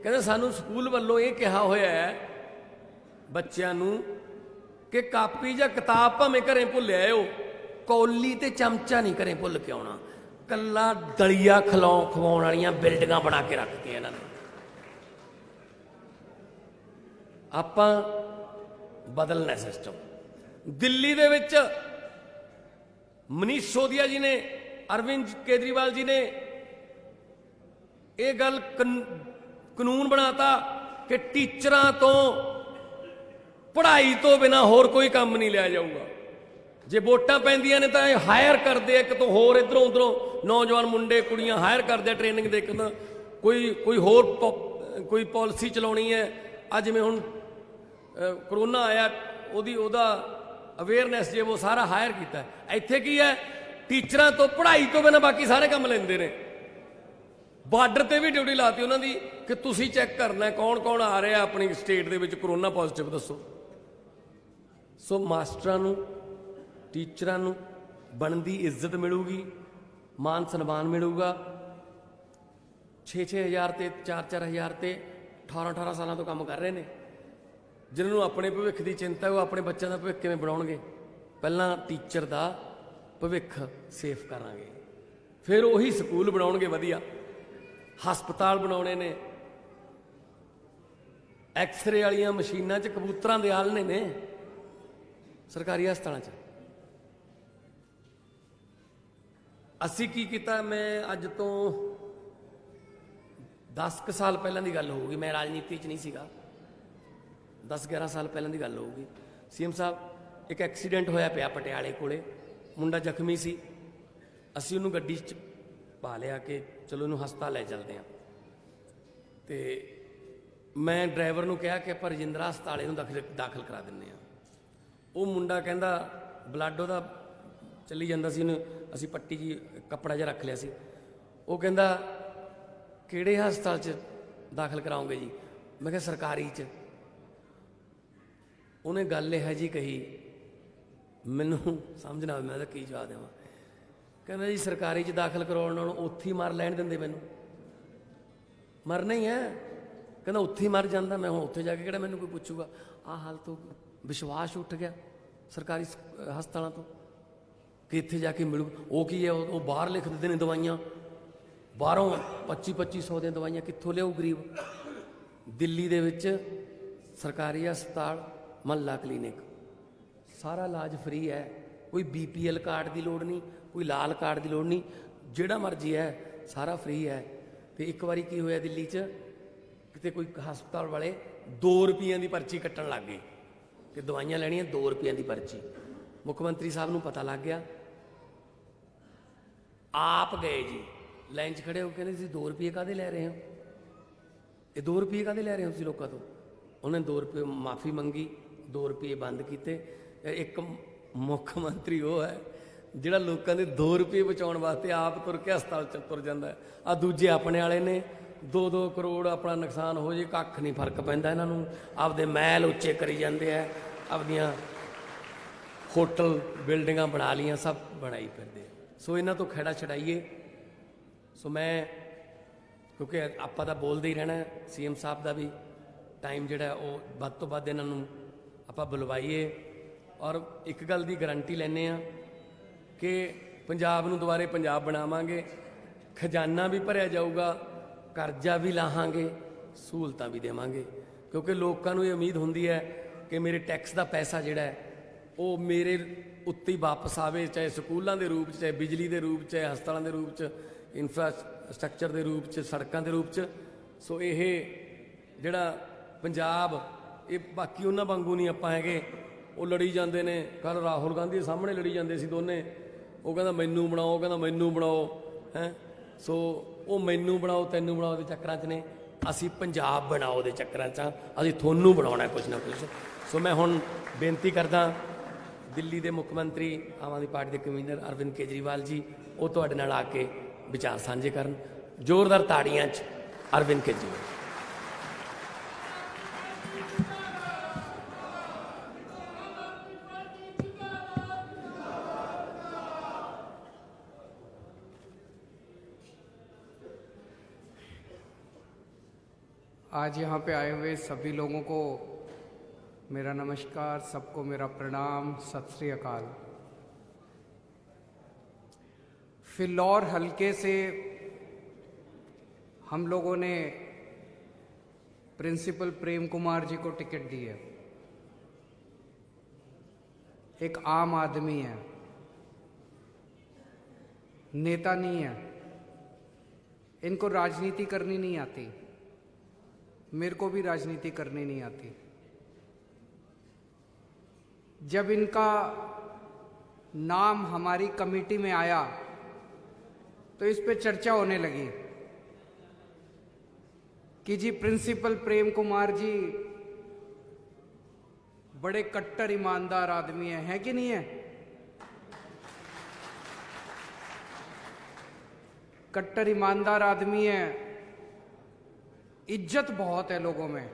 ਕਹਿੰਦਾ ਸਾਨੂੰ ਸਕੂਲ ਵੱਲੋਂ ਇਹ ਕਿਹਾ ਹੋਇਆ ਹੈ ਬੱਚਿਆਂ ਨੂੰ ਕਿ ਕਾਪੀ ਜਾਂ ਕਿਤਾਬ ਭਾਵੇਂ ਘਰੇ ਭੁੱਲ ਆਇਓ, ਕੌਲੀ ਤੇ ਚਮਚਾ ਨਹੀਂ ਘਰੇ ਭੁੱਲ ਕੇ ਆਉਣਾ। ਕੱਲਾ ਦਲੀਆ ਖਵਾਉਣ ਵਾਲੀਆਂ ਬਿਲਡਿੰਗਾਂ ਬਣਾ ਕੇ ਰੱਖਤੀਆਂ ਇਹਨਾਂ ਨੇ। ਆਪਾਂ ਬਦਲਣਾ ਸਿਸਟਮ। ਦਿੱਲੀ ਦੇ ਵਿੱਚ ਮਨੀਸ਼ ਸਿਸੋਦੀਆ ਜੀ ਨੇ, ਅਰਵਿੰਦ ਕੇਜਰੀਵਾਲ ਜੀ ਨੇ ਇਹ ਗੱਲ ਕਾਨੂੰਨ ਬਣਾਤਾ ਕਿ ਟੀਚਰਾਂ ਤੋਂ, ਪੜ੍ਹਾਈ ਤੋਂ ਬਿਨਾਂ ਹੋਰ ਕੋਈ ਕੰਮ ਨਹੀਂ ਲਿਆ ਜਾਊਗਾ। ਜੇ ਵੋਟਾਂ ਪੈਂਦੀਆਂ ਨੇ ਤਾਂ ਇਹ ਹਾਇਰ ਕਰਦੇ ਆ ਕਿਤੋਂ ਹੋਰ, ਇਧਰੋਂ ਉਧਰੋਂ ਨੌਜਵਾਨ ਮੁੰਡੇ ਕੁੜੀਆਂ ਹਾਇਰ ਕਰਦੇ ਆ ਟ੍ਰੇਨਿੰਗ ਦੇ, ਕਹਿੰਦਾ ਕੋਈ ਹੋਰ ਕੋਈ ਪਾਲਿਸੀ ਚਲਾਉਣੀ ਹੈ। ਆ ਜਿਵੇਂ ਹੁਣ ਕਰੋਨਾ ਆਇਆ, ਉਹਦਾ ਅਵੇਅਰਨੈਸ ਜੇ ਉਹ ਸਾਰਾ ਹਾਇਰ ਕੀਤਾ। ਇੱਥੇ ਕੀ ਹੈ, ਟੀਚਰਾਂ ਤੋਂ ਪੜ੍ਹਾਈ ਤੋਂ ਬਿਨਾਂ ਬਾਕੀ ਸਾਰੇ ਕੰਮ ਲੈਂਦੇ ਨੇ। ਬਾਰਡਰ ਤੇ ਵੀ ਡਿਊਟੀ ਲਾਤੀ ਉਹਨਾਂ ਦੀ ਕਿ ਤੁਸੀਂ ਚੈੱਕ ਕਰਨਾ ਕੌਣ ਕੌਣ ਆ ਰਿਹਾ ਆਪਣੀ ਸਟੇਟ ਦੇ ਵਿੱਚ ਕਰੋਨਾ ਪੋਜ਼ਿਟਿਵ, ਦੱਸੋ। ਸੋ ਮਾਸਟਰਾਂ ਨੂੰ, ਟੀਚਰਾਂ ਨੂੰ ਬਣਦੀ ਇੱਜ਼ਤ ਮਿਲੂਗੀ, ਮਾਨ ਸਨਮਾਨ ਮਿਲੂਗਾ। 6-6 ਹਜ਼ਾਰ ਤੇ 4-4 ਹਜ਼ਾਰ ਤੇ 18-18 ਸਾਲਾਂ ਤੋਂ ਕੰਮ ਕਰ ਰਹੇ ਨੇ। ਜਿਨ੍ਹਾਂ ਨੂੰ ਆਪਣੇ ਭਵਿੱਖ ਦੀ ਚਿੰਤਾ, ਉਹ ਆਪਣੇ ਬੱਚਿਆਂ ਦਾ ਭਵਿੱਖ ਕਿਵੇਂ ਬਣਾਉਣਗੇ। ਪਹਿਲਾਂ ਟੀਚਰ ਦਾ ਭਵਿੱਖ ਸੇਫ ਕਰਾਂਗੇ, ਫਿਰ ਉਹੀ ਸਕੂਲ ਬਣਾਉਣਗੇ ਵਧੀਆ, ਹਸਪਤਾਲ ਬਣਾਉਣੇ ਨੇ। ਐਕਸਰੇ ਵਾਲੀਆਂ ਮਸ਼ੀਨਾਂ 'ਚ ਕਬੂਤਰਾਂ ਦੇ ਆਲਣੇ ਨੇ ਸਰਕਾਰੀ ਹਸਪਤਾਲਾਂ 'ਚ। ਅਸੀਂ ਕੀ ਕੀਤਾ, ਮੈਂ ਅੱਜ ਤੋਂ 10 ਕੁ ਸਾਲ ਪਹਿਲਾਂ ਦੀ ਗੱਲ ਹੋਊਗੀ, ਮੈਂ ਰਾਜਨੀਤੀ 'ਚ ਨਹੀਂ ਸੀਗਾ, 10-11 ਸਾਲ ਪਹਿਲਾਂ ਦੀ ਗੱਲ ਹੋਊਗੀ। ਸੀਐਮ ਸਾਹਿਬ, ਇੱਕ ਐਕਸੀਡੈਂਟ ਹੋਇਆ ਪਿਆ ਪਟਿਆਲੇ ਕੋਲੇ, ਮੁੰਡਾ ਜ਼ਖਮੀ ਸੀ। ਅਸੀਂ ਉਹਨੂੰ ਗੱਡੀ 'ਚ ਪਾ ਲਿਆ ਕਿ ਚਲੋ ਇਹਨੂੰ ਹਸਪਤਾਲ ਲੈ ਚੱਲਦੇ ਹਾਂ। ਤੇ ਮੈਂ ਡਰਾਈਵਰ ਨੂੰ ਕਿਹਾ ਕਿ ਆਪਾਂ ਰਜਿੰਦਰਾ ਹਸਪਤਾਲ ਇਹਨੂੰ ਦਾਖਲ ਕਰਾ ਦਿੰਦੇ ਹਾਂ। ਉਹ ਮੁੰਡਾ ਕਹਿੰਦਾ ਬਲੱਡ ਉਹਦਾ ਚੱਲੀ ਜਾਂਦਾ ਸੀ, ਉਹਨੂੰ ਅਸੀਂ ਪੱਟੀ ਜੀ ਕੱਪੜਾ ਜਿਹਾ ਰੱਖ ਲਿਆ ਸੀ। ਉਹ ਕਹਿੰਦਾ ਕਿਹੜੇ ਹਸਪਤਾਲ 'ਚ ਦਾਖਲ ਕਰਾਉਂਗੇ ਜੀ? ਮੈਂ ਕਿਹਾ ਸਰਕਾਰੀ 'ਚ। ਉਹਨੇ ਗੱਲ ਇਹੋ ਜਿਹੀ ਕਹੀ, ਮੈਨੂੰ ਸਮਝ ਨਾ ਆਵੇ ਮੈਂ ਤਾਂ ਕੀ ਜਵਾਬ ਦੇਵਾਂ। ਕਹਿੰਦਾ ਜੀ ਸਰਕਾਰੀ 'ਚ ਦਾਖਲ ਕਰਵਾਉਣ ਨਾਲੋਂ ਉੱਥੇ ਹੀ ਮਰ ਲੈਣ ਦਿੰਦੇ, ਮੈਨੂੰ ਮਰਨਾ ਹੀ ਹੈ। ਕਹਿੰਦਾ ਉੱਥੇ ਹੀ ਮਰ ਜਾਂਦਾ, ਮੈਂ ਹੁਣ ਉੱਥੇ ਜਾ ਕੇ ਕਿਹੜਾ ਮੈਨੂੰ ਕੋਈ ਪੁੱਛੂਗਾ। ਆਹ ਹਾਲ ਤੋਂ ਵਿਸ਼ਵਾਸ ਉੱਠ ਗਿਆ ਸਰਕਾਰੀ ਹਸਪਤਾਲਾਂ ਤੋਂ ਕਿ ਇੱਥੇ ਜਾ ਕੇ ਮਿਲੂ। ਉਹ ਕੀ ਹੈ, ਉਹ ਬਾਹਰ ਲਿਖ ਦਿੰਦੇ ਨੇ ਦਵਾਈਆਂ, ਬਾਹਰੋਂ 2500 ਦੀਆਂ ਦਵਾਈਆਂ ਕਿੱਥੋਂ ਲਿਆਊ ਗਰੀਬ। ਦਿੱਲੀ ਦੇ ਵਿੱਚ ਸਰਕਾਰੀ ਹਸਪਤਾਲ, ਮਹੱਲਾ ਕਲੀਨਿਕ, ਸਾਰਾ ਇਲਾਜ ਫ੍ਰੀ ਹੈ। ਕੋਈ BPL ਕਾਰਡ ਦੀ ਲੋੜ ਨਹੀਂ, ਕੋਈ ਲਾਲ ਕਾਰਡ ਦੀ ਲੋੜ ਨਹੀਂ, ਜਿਹੜਾ ਮਰਜ਼ੀ ਹੈ ਸਾਰਾ ਫ੍ਰੀ ਹੈ। ਤੇ ਇੱਕ ਵਾਰੀ ਕੀ ਹੋਇਆ ਦਿੱਲੀ 'ਚ, ਕਿਤੇ ਕੋਈ ਹਸਪਤਾਲ ਵਾਲੇ 2 ਰੁਪਈਆਂ ਦੀ ਪਰਚੀ ਕੱਟਣ ਲੱਗ ਗਏ ਕਿ ਦਵਾਈਆਂ ਲੈਣੀਆਂ 2 ਰੁਪਈਆਂ ਦੀ ਪਰਚੀ। ਮੁੱਖ ਮੰਤਰੀ ਸਾਹਿਬ ਨੂੰ ਪਤਾ ਲੱਗ ਗਿਆ, ਆਪ ਗਏ ਜੀ ਲਾਈਨ 'ਚ ਖੜੇ ਹੋ, ਕਹਿੰਦੇ ਤੁਸੀਂ 2 ਰੁਪਏ ਕਾਹਦੇ ਲੈ ਰਹੇ ਹੋ? ਇਹ 2 ਰੁਪਏ ਕਾਹਦੇ ਲੈ ਰਹੇ ਹੋ ਤੁਸੀਂ ਲੋਕਾਂ ਤੋਂ? ਉਹਨੇ 2 ਰੁਪਏ ਮਾਫੀ ਮੰਗੀ, 2 ਰੁਪਏ ਬੰਦ ਕੀਤੇ। ਇੱਕ ਮੁੱਖ ਮੰਤਰੀ ਉਹ ਹੈ ਜਿਹੜਾ ਲੋਕਾਂ ਦੇ 2 ਰੁਪਏ ਬਚਾਉਣ ਵਾਸਤੇ ਆਪ ਤੁਰ ਕੇ ਹਸਪਤਾਲ 'ਚ ਤੁਰ ਜਾਂਦਾ। ਆ ਦੂਜੇ ਆਪਣੇ ਵਾਲੇ ਨੇ 2-2 ਕਰੋੜ ਆਪਣਾ ਨੁਕਸਾਨ ਹੋ ਜੇ ਕੱਖ ਨਹੀਂ ਫਰਕ ਪੈਂਦਾ ਇਹਨਾਂ ਨੂੰ, ਆਪਦੇ ਮਹਿਲ ਉੱਚੇ ਕਰੀ ਜਾਂਦੇ ਆ, ਆਪਦੀਆਂ ਹੋਟਲ ਬਿਲਡਿੰਗਾਂ ਬਣਾ ਲੀਆਂ, ਸਭ ਬਣਾਈ ਫਿਰਦੇ। ਸੋ ਇਹਨਾਂ ਤੋਂ ਖਹਿੜਾ ਛਡਾਈਏ। ਸੋ ਮੈਂ, ਕਿਉਂਕਿ ਆਪਾਂ ਤਾਂ ਬੋਲਦੇ ਹੀ ਰਹਿਣਾ, CM ਸਾਹਿਬ ਦਾ ਵੀ ਟਾਈਮ ਜਿਹੜਾ ਉਹ ਵੱਧ ਤੋਂ ਵੱਧ ਇਹਨਾਂ ਨੂੰ ਆਪਾਂ ਬੁਲਵਾਈਏ। ਔਰ ਇੱਕ ਗੱਲ ਦੀ ਗਰੰਟੀ ਲੈਂਦੇ ਹਾਂ ਕਿ ਪੰਜਾਬ ਨੂੰ ਦੁਬਾਰੇ ਪੰਜਾਬ ਬਣਾਵਾਂਗੇ, ਖਜ਼ਾਨਾ ਵੀ ਭਰਿਆ ਜਾਊਗਾ, ਕਰਜ਼ਾ ਵੀ ਲਾਹਾਂਗੇ, ਸਹੂਲਤਾਂ ਵੀ ਦੇਵਾਂਗੇ। ਕਿਉਂਕਿ ਲੋਕਾਂ ਨੂੰ ਇਹ ਉਮੀਦ ਹੁੰਦੀ ਹੈ ਕਿ ਮੇਰੇ ਟੈਕਸ ਦਾ ਪੈਸਾ ਜਿਹੜਾ ਹੈ ਉਹ ਮੇਰੇ ਉੱਤੇ ਹੀ ਵਾਪਸ ਆਵੇ, ਚਾਹੇ ਸਕੂਲਾਂ ਦੇ ਰੂਪ 'ਚ, ਚਾਹੇ ਬਿਜਲੀ ਦੇ ਰੂਪ 'ਚ, ਚਾਹੇ ਹਸਪਤਾਲਾਂ ਦੇ ਰੂਪ 'ਚ, ਇਨਫਰਾਸਟਰਕਚਰ ਦੇ ਰੂਪ 'ਚ, ਸੜਕਾਂ ਦੇ ਰੂਪ 'ਚ। ਸੋ ਇਹ ਜਿਹੜਾ ਪੰਜਾਬ, ਇਹ ਬਾਕੀ ਉਹਨਾਂ ਵਾਂਗੂ ਨਹੀਂ ਆਪਾਂ ਹੈਗੇ। ਉਹ ਲੜੀ ਜਾਂਦੇ ਨੇ, ਕੱਲ੍ਹ ਰਾਹੁਲ ਗਾਂਧੀ ਦੇ ਸਾਹਮਣੇ ਲੜੀ ਜਾਂਦੇ ਸੀ ਦੋਨੇ, ਉਹ ਕਹਿੰਦਾ ਮੈਨੂੰ ਬਣਾਓ, ਕਹਿੰਦਾ ਮੈਨੂੰ ਬਣਾਓ ਹੈ। ਸੋ ਉਹ ਮੈਨੂੰ ਬਣਾਓ ਤੈਨੂੰ ਬਣਾਓ ਦੇ ਚੱਕਰਾਂ 'ਚ ਨੇ, ਅਸੀਂ ਪੰਜਾਬ ਬਣਾਓ ਦੇ ਚੱਕਰਾਂ 'ਚ, ਅਸੀਂ ਤੁਹਾਨੂੰ ਬਣਾਉਣਾ ਕੁਛ ਨਾ ਕੁਛ। ਸੋ ਮੈਂ ਹੁਣ ਬੇਨਤੀ ਕਰਦਾ ਦਿੱਲੀ ਦੇ ਮੁੱਖ ਮੰਤਰੀ, ਆਮ ਆਦਮੀ ਪਾਰਟੀ ਦੇ ਕਨਵੀਨਰ ਅਰਵਿੰਦ ਕੇਜਰੀਵਾਲ ਜੀ, ਉਹ ਤੁਹਾਡੇ ਨਾਲ ਆ ਕੇ ਵਿਚਾਰ ਸਾਂਝੇ ਕਰਨ। ਜ਼ੋਰਦਾਰ ਤਾੜੀਆਂ 'ਚ ਅਰਵਿੰਦ ਕੇਜਰੀਵਾਲ।
आज यहाँ पे आए हुए सभी लोगों को मेरा नमस्कार, सबको मेरा प्रणाम, सत श्री अकाल। फिलौर हलके से हम लोगों ने प्रिंसिपल प्रेम कुमार जी को टिकट दी है। एक आम आदमी है, नेता नहीं है, इनको राजनीति करनी नहीं आती, मेरे को भी राजनीति करनी नहीं आती। जब इनका नाम हमारी कमेटी में आया तो इस पे चर्चा होने लगी कि जी प्रिंसिपल प्रेम कुमार जी बड़े कट्टर ईमानदार आदमी है कि नहीं है? कट्टर ईमानदार आदमी है, इज्जत बहुत है लोगों में,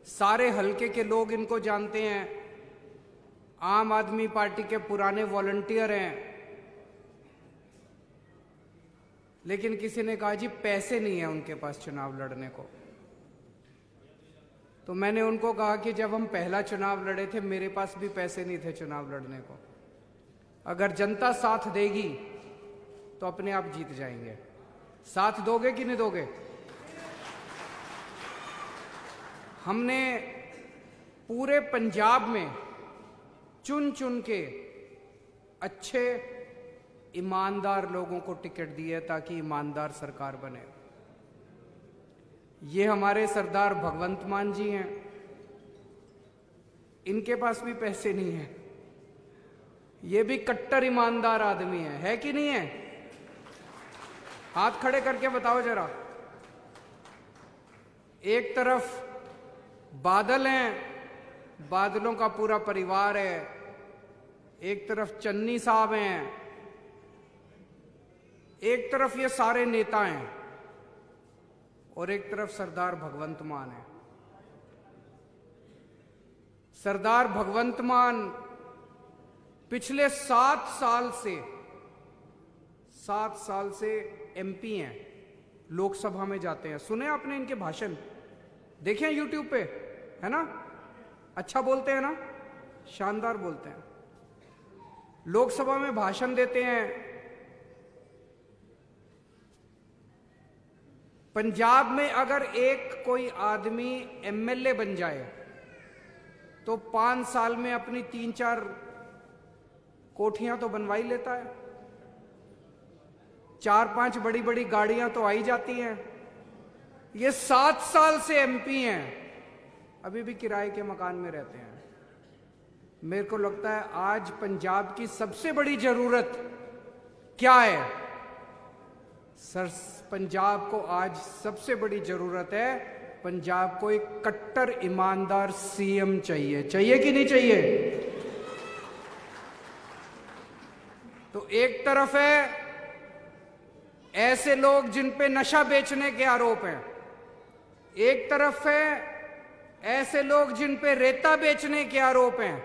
सारे हलके के लोग इनको जानते हैं, आम आदमी पार्टी के पुराने वॉलंटियर हैं। लेकिन किसी ने कहा जी पैसे नहीं है उनके पास चुनाव लड़ने को। तो मैंने उनको कहा कि जब हम पहला चुनाव लड़े थे मेरे पास भी पैसे नहीं थे चुनाव लड़ने को। अगर जनता साथ देगी तो अपने आप जीत जाएंगे। साथ दोगे कि नहीं दोगे? हमने पूरे पंजाब में चुन चुन के अच्छे ईमानदार लोगों को टिकट दी है ताकि ईमानदार सरकार बने। ये हमारे सरदार भगवंत मान जी हैं, इनके पास भी पैसे नहीं है, ये भी कट्टर ईमानदार आदमी है कि नहीं है? हाथ खड़े करके बताओ जरा। एक तरफ बादल हैं, बादलों का पूरा परिवार है, एक तरफ चन्नी साहब हैं, एक तरफ ये सारे नेता हैं और एक तरफ सरदार भगवंत मान है। सरदार भगवंत मान पिछले 7 साल से एमपी हैं, लोकसभा में जाते हैं। सुने आपने इनके भाषण? देखें यूट्यूब पे, है ना? अच्छा बोलते हैं ना, शानदार बोलते हैं। लोकसभा में भाषण देते हैं। पंजाब में अगर एक कोई आदमी एमएलए बन जाए तो 5 साल में अपनी 3-4 कोठियां तो बनवा ही लेता है, 4-5 बड़ी बड़ी गाड़ियां तो आई जाती हैं। ये 7 साल से एमपी हैं, अभी भी किराए के मकान में रहते हैं। मेरे को लगता है आज पंजाब की सबसे बड़ी जरूरत क्या है? सर, पंजाब को आज सबसे बड़ी जरूरत है, पंजाब को एक कट्टर ईमानदार सीएम चाहिए। चाहिए कि नहीं चाहिए? तो एक तरफ है ऐसे लोग जिन पे नशा बेचने के आरोप हैं, एक तरफ है ऐसे लोग जिन पे रेता बेचने के आरोप हैं,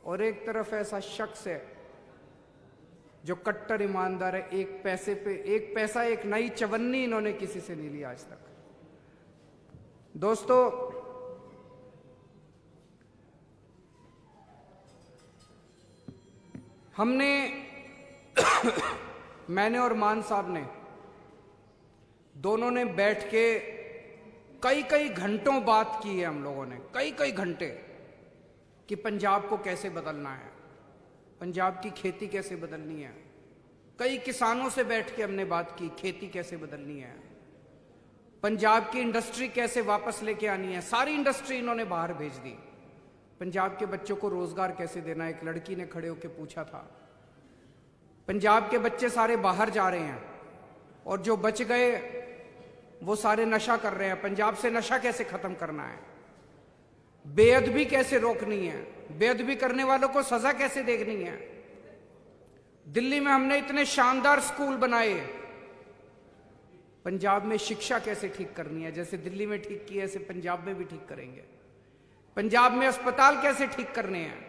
और एक तरफ ऐसा शख्स है जो कट्टर ईमानदार है। एक पैसा एक नई चवन्नी इन्होंने किसी से नहीं लिया आज तक। दोस्तों, हमने मैंने और मान साहब ने दोनों ने बैठ के कई घंटों बात की है। हम लोगों ने कई घंटे कि पंजाब को कैसे बदलना है, पंजाब की खेती कैसे बदलनी है। कई किसानों से बैठ के हमने बात की, खेती कैसे बदलनी है, पंजाब की इंडस्ट्री कैसे वापस लेके आनी है। सारी इंडस्ट्री इन्होंने बाहर भेज दी। पंजाब के बच्चों को रोजगार कैसे देना, एक लड़की ने खड़े होकर पूछा था। पंजाब के बच्चे सारे बाहर जा रहे हैं और जो बच गए वो सारे नशा कर रहे हैं। पंजाब से नशा कैसे खत्म करना है, बेअदबी कैसे रोकनी है, बेअदबी करने वालों को सजा कैसे देखनी है। दिल्ली में हमने इतने शानदार स्कूल बनाए, पंजाब में शिक्षा कैसे ठीक करनी है। जैसे दिल्ली में ठीक की ऐसे पंजाब में भी ठीक करेंगे। पंजाब में अस्पताल कैसे ठीक करने हैं,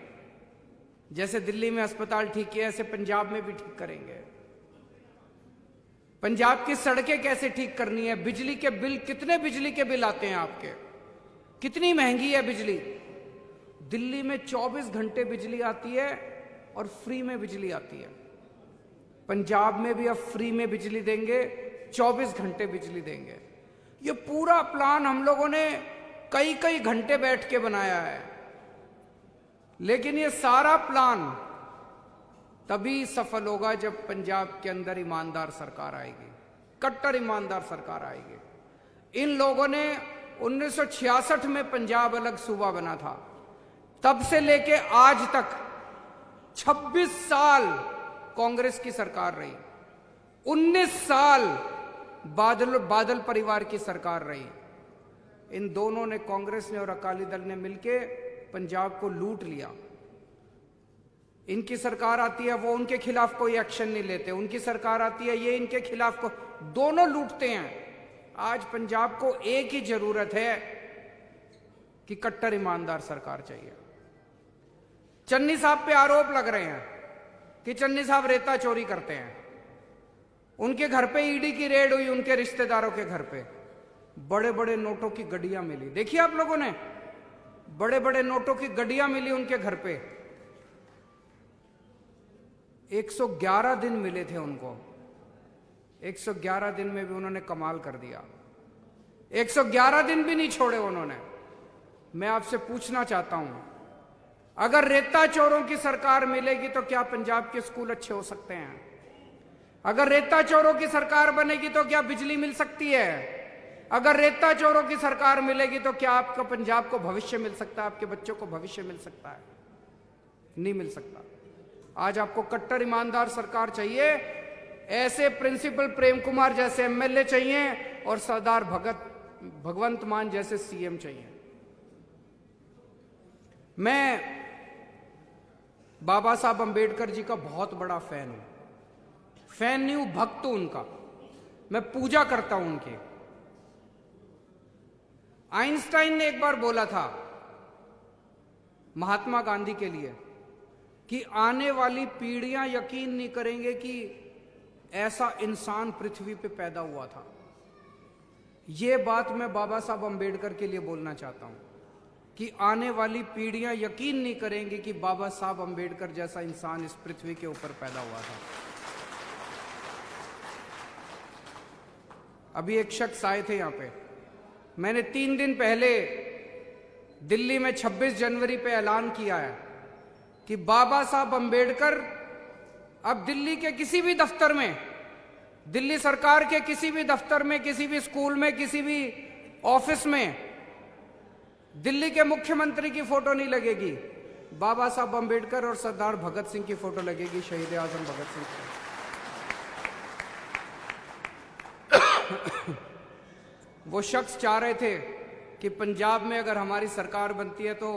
जैसे दिल्ली में अस्पताल ठीक किए ऐसे पंजाब में भी ठीक करेंगे। पंजाब की सड़कें कैसे ठीक करनी है, बिजली के बिल, कितने बिजली के बिल आते हैं आपके, कितनी महंगी है बिजली। दिल्ली में 24 घंटे बिजली आती है और फ्री में बिजली आती है। पंजाब में भी अब फ्री में बिजली देंगे, 24 घंटे बिजली देंगे। ये पूरा प्लान हम लोगों ने कई घंटे बैठ के बनाया है। लेकिन ये सारा प्लान तभी सफल होगा जब पंजाब के अंदर ईमानदार सरकार आएगी, कट्टर ईमानदार सरकार आएगी। इन लोगों ने 1966 में पंजाब अलग सूबा बना था, तब से लेके आज तक 26 साल कांग्रेस की सरकार रही, 19 साल बादल परिवार की सरकार रही। इन दोनों ने, कांग्रेस ने और अकाली दल ने मिलके पंजाब को लूट लिया। इनकी सरकार आती है, वो उनके खिलाफ कोई एक्शन नहीं लेते, उनकी सरकार आती है, ये इनके खिलाफ को, दोनों लूटते हैं। आज पंजाब को एक ही जरूरत है कि कट्टर ईमानदार सरकार चाहिए। चन्नी साहब पे आरोप लग रहे हैं कि चन्नी साहब रेता चोरी करते हैं। उनके घर पे ईडी की रेड हुई, उनके रिश्तेदारों के घर पे बड़े बड़े नोटों की गड्डियां मिली। देखिए आप लोगों ने, बड़े बड़े नोटों की गड्डियां मिली उनके घर पे। 111 दिन मिले थे उनको, 111 दिन में भी उन्होंने कमाल कर दिया। 111 दिन भी नहीं छोड़े उन्होंने। मैं आपसे पूछना चाहता हूं, अगर रेता चोरों की सरकार मिलेगी तो क्या पंजाब के स्कूल अच्छे हो सकते हैं? अगर रेता चोरों की सरकार बनेगी तो क्या बिजली मिल सकती है? अगर रेता चोरों की सरकार मिलेगी तो क्या आपका पंजाब को भविष्य मिल सकता है, आपके बच्चों को भविष्य मिल सकता है? नहीं मिल सकता। आज आपको कट्टर ईमानदार सरकार चाहिए, ऐसे प्रिंसिपल प्रेम कुमार जैसे एमएलए चाहिए और सरदार भगवंत मान जैसे सीएम चाहिए। मैं बाबा साहब अंबेडकर जी का बहुत बड़ा फैन हूं, फैन नहीं हूं, भक्त हूं उनका, मैं पूजा करता हूं उनकी। आइंस्टाइन ने एक बार बोला था महात्मा गांधी के लिए कि आने वाली पीढ़ियां यकीन नहीं करेंगे कि ऐसा इंसान पृथ्वी पे पैदा हुआ था। यह बात मैं बाबा साहब अंबेडकर के लिए बोलना चाहता हूं कि आने वाली पीढ़ियां यकीन नहीं करेंगी कि बाबा साहब अंबेडकर जैसा इंसान इस पृथ्वी के ऊपर पैदा हुआ था। अभी एक शख्स आए थे यहां पे, मैंने 3 दिन पहले दिल्ली में 26 जनवरी पे ऐलान किया है कि बाबा साहब अंबेडकर अब दिल्ली के किसी भी दफ्तर में, दिल्ली सरकार के किसी भी दफ्तर में, किसी भी स्कूल में, किसी भी ऑफिस में दिल्ली के मुख्यमंत्री की फोटो नहीं लगेगी, बाबा साहब अंबेडकर और सरदार भगत सिंह की फोटो लगेगी, शहीद आजम भगत सिंह की। वो शख्स चाह रहे थे कि पंजाब में अगर हमारी सरकार बनती है तो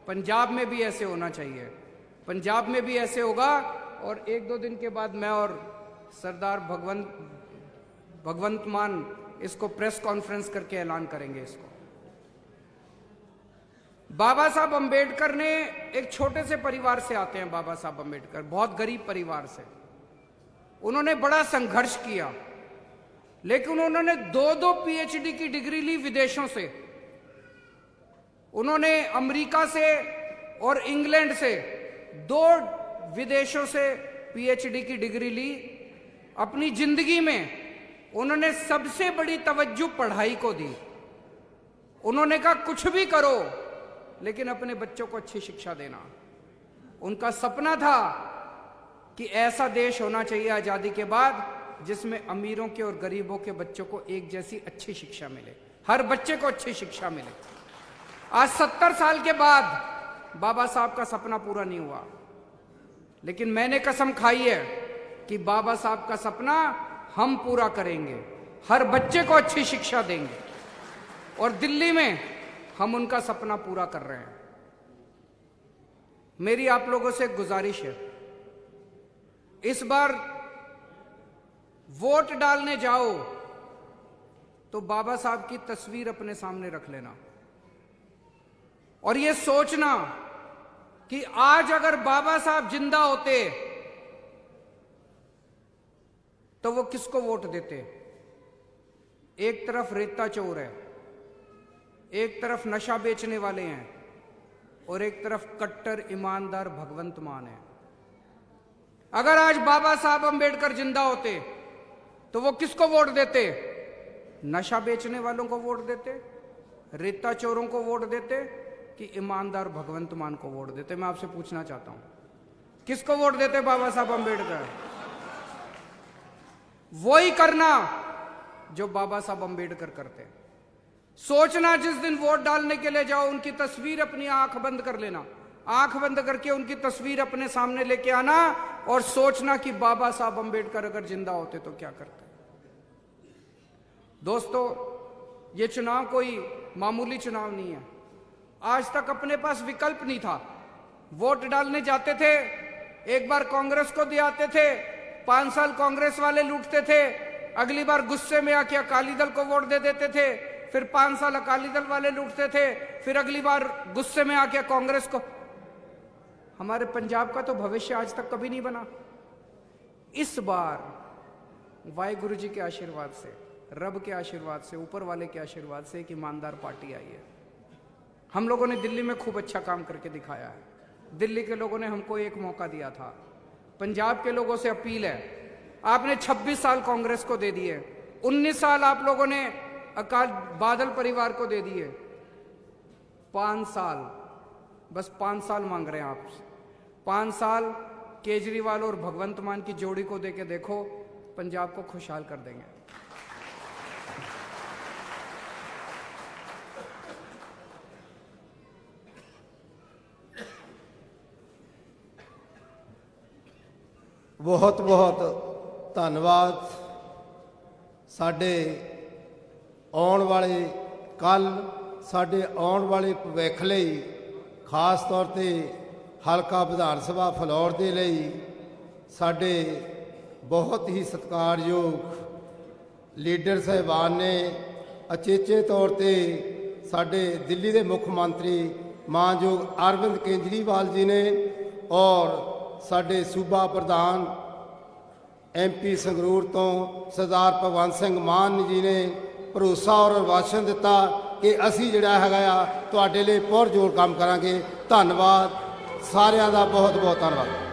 पंजाब में भी ऐसे होना चाहिए, पंजाब में भी ऐसे होगा। और 1-2 दिन के बाद मैं और सरदार भगवंत मान इसको प्रेस कॉन्फ्रेंस करके ऐलान करेंगे इसको। बाबा साहब अंबेडकर ने, एक छोटे से परिवार से आते हैं बाबा साहब अंबेडकर, बहुत गरीब परिवार से। उन्होंने बड़ा संघर्ष किया, लेकिन उन्होंने 2-2 पीएचडी की डिग्री ली विदेशों से। उन्होंने अमेरिका से और इंग्लैंड से 2 विदेशों से पीएचडी की डिग्री ली। अपनी जिंदगी में उन्होंने सबसे बड़ी तवज्जो पढ़ाई को दी। उन्होंने कहा कुछ भी करो लेकिन अपने बच्चों को अच्छी शिक्षा देना। उनका सपना था कि ऐसा देश होना चाहिए आजादी के बाद जिसमें अमीरों के और गरीबों के बच्चों को एक जैसी अच्छी शिक्षा मिले, हर बच्चे को अच्छी शिक्षा मिले। आज 70 साल के बाद बाबा साहब का सपना पूरा नहीं हुआ, लेकिन मैंने कसम खाई है कि बाबा साहब का सपना हम पूरा करेंगे, हर बच्चे को अच्छी शिक्षा देंगे। और दिल्ली में हम उनका सपना पूरा कर रहे हैं। मेरी आप लोगों से एक गुजारिश है, इस बार वोट डालने जाओ तो बाबा साहब की तस्वीर अपने सामने रख लेना और यह सोचना कि आज अगर बाबा साहब जिंदा होते तो वो किसको वोट देते। एक तरफ रेता चोर है, एक तरफ नशा बेचने वाले हैं और एक तरफ कट्टर ईमानदार भगवंत मान है। अगर आज बाबा साहब अंबेडकर जिंदा होते तो वो किसको वोट देते? नशा बेचने वालों को वोट देते, रेता चोरों को वोट देते कि ईमानदार भगवंत मान को वोट देते? मैं आपसे पूछना चाहता हूं, किसको वोट देते बाबा साहब अंबेडकर? वही करना जो बाबा साहब अंबेडकर करते। सोचना जिस दिन वोट डालने के लिए जाओ उनकी तस्वीर अपनी आंख बंद कर लेना, आंख बंद करके उनकी तस्वीर अपने सामने लेके आना और सोचना कि बाबा साहब अंबेडकर अगर जिंदा होते तो क्या करते। दोस्तों, ये चुनाव कोई मामूली चुनाव नहीं है। आज तक अपने पास विकल्प नहीं था। वोट डालने जाते थे, एक बार कांग्रेस को दे आते थे, 5 साल कांग्रेस वाले लूटते थे, अगली बार गुस्से में आके अकाली दल को वोट दे देते थे, फिर 5 साल अकाली दल वाले लूटते थे, फिर अगली बार गुस्से में आके कांग्रेस को। हमारे पंजाब का तो भविष्य आज तक कभी नहीं बना। इस बार वाहिगुरु जी के आशीर्वाद से, रब के आशीर्वाद से, ऊपर वाले के आशीर्वाद से एक ईमानदार पार्टी आई है। हम लोगों ने दिल्ली में खूब अच्छा काम करके दिखाया है। दिल्ली के लोगों ने हमको एक मौका दिया था। पंजाब के लोगों से अपील है, आपने 26 साल कांग्रेस को दे दिए, 19 साल आप लोगों ने अकाल बादल परिवार को दे दिए, 5 साल, बस 5 साल मांग रहे हैं आपसे। 5 साल केजरीवाल और भगवंत मान की जोड़ी को देके देखो, पंजाब को खुशहाल कर देंगे।
बहुत बहुत धन्यवाद। साडे आने वाले कल, साडे आने वाले भविख लई, खास तौर पे हलका विधान सभा फलौर दे लई साडे बहुत ही सत्कारयोग लीडर साहिबान ने, अचेचे तौर पे साडे दिल्ली के मुख मंत्री मानयोग अरविंद केजरीवाल जी ने और साडे सूबा प्रधान MP संगरूर तो सरदार भगवंत सिंह मान जी ने भरोसा और आश्वासन दिता कि असी जिहड़ा हैगा तुहाडे लई पुरजोर काम करांगे। धन्यवाद सारिਆਂ ਦਾ, बहुत बहुत धन्यवाद।